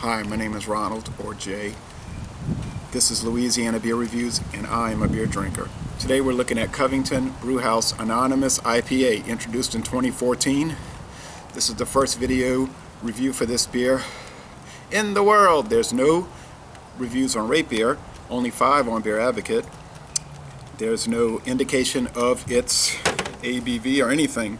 Hi, my name is Ronald, or Jay. This is Louisiana Beer Reviews, and I am a beer drinker. Today we're looking at Covington Brewhouse Anonymous IPA, introduced in 2014. This is the first video review for this beer in the world. There's no reviews on Rate Beer, only 5 on Beer Advocate. There's no indication of its ABV or anything.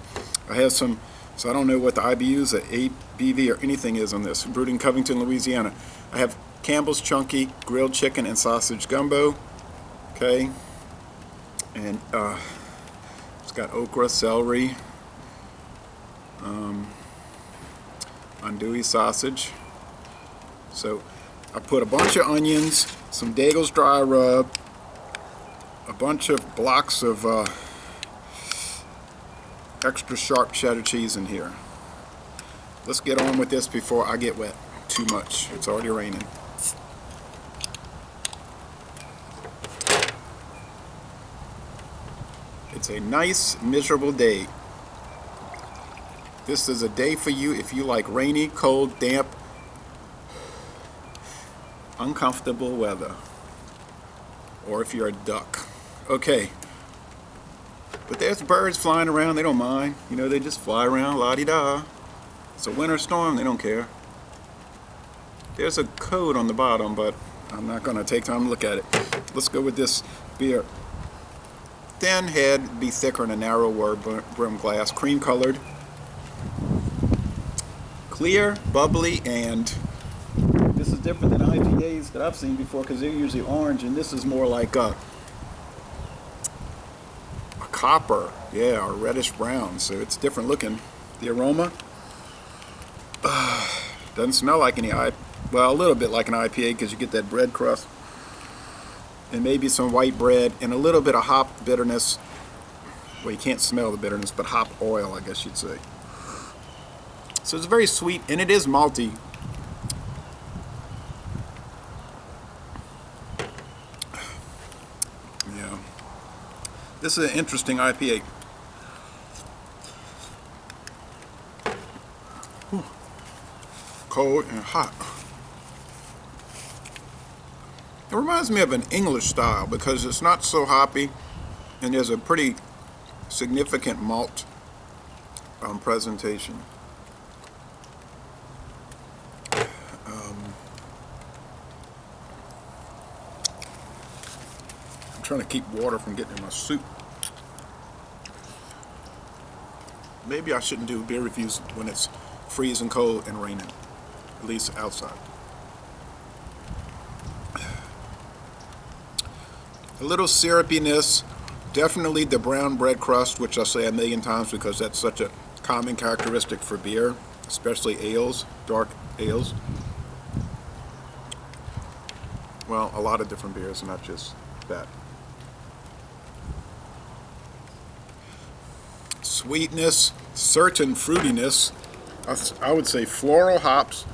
I have some, so I don't know what the IBUs, the ABV or anything is on this. Brewed in Covington, Louisiana. I have Campbell's Chunky Grilled Chicken and Sausage Gumbo. Okay. And it's got okra, celery, andouille sausage. So I put a bunch of onions, some Daigle's dry rub, a bunch of blocks of extra sharp cheddar cheese in here. Let's get on with this before I get wet too much. It's already raining. It's a nice, miserable day. This is a day for you if you like rainy, cold, damp, uncomfortable weather. Or if you're a duck. Okay. But there's birds flying around, they don't mind. You know, they just fly around, la-di-da. It's a winter storm, they don't care. There's a code on the bottom, but I'm not going to take time to look at it. Let's go with this beer. Thin head, be thicker in a narrower brim glass. Cream colored. Clear, bubbly, and this is different than IPAs that I've seen before because they're usually orange, and this is more like a copper, yeah, or reddish brown, so it's different looking. The aroma doesn't smell like any well, a little bit like an IPA because you get that bread crust and maybe some white bread and a little bit of hop bitterness. Well, you can't smell the bitterness, but hop oil, I guess you'd say. So it's very sweet, and it is malty. Yeah. This is an interesting IPA. Whew. Cold and hot. It reminds me of an English style because it's not so hoppy, and there's a pretty significant malt presentation. I'm trying to keep water from getting in my soup. Maybe I shouldn't do beer reviews when it's freezing cold and raining, at least outside. A little syrupiness, definitely the brown bread crust, which I say a million times because that's such a common characteristic for beer, especially ales, dark ales. Well, a lot of different beers, not just that. Sweetness, certain fruitiness, I would say floral hops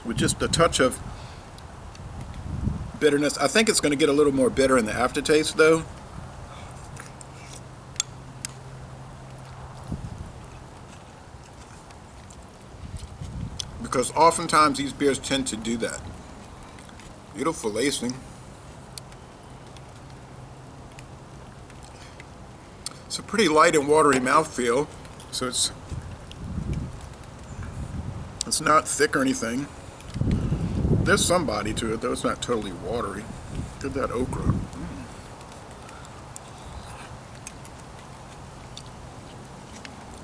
with just a touch of bitterness. I think it's going to get a little more bitter in the aftertaste though. Because oftentimes these beers tend to do that. Beautiful lacing. It's a pretty light and watery mouthfeel, so it's not thick or anything. There's some body to it, though. It's not totally watery. Get that okra.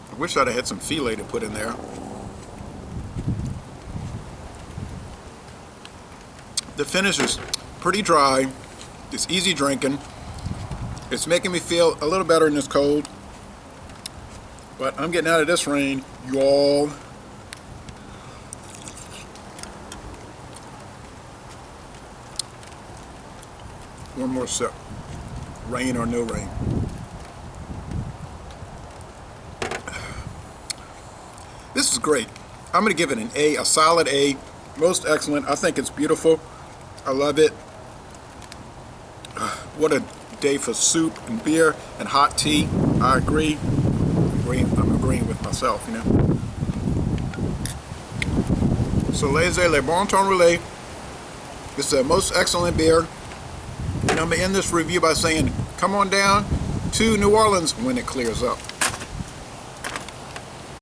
I wish I'd have had some filet to put in there. The finish is pretty dry. It's easy drinking. It's making me feel a little better in this cold. But I'm getting out of this rain, y'all. One more sip. Rain or no rain. This is great. I'm going to give it an A, a solid A. Most excellent. I think it's beautiful. I love it. What a day for soup and beer and hot tea. I agree. I'm agreeing with myself, you know. So laissez le bon temps rouler. It's the most excellent beer. And I'm going to end this review by saying, come on down to New Orleans when it clears up.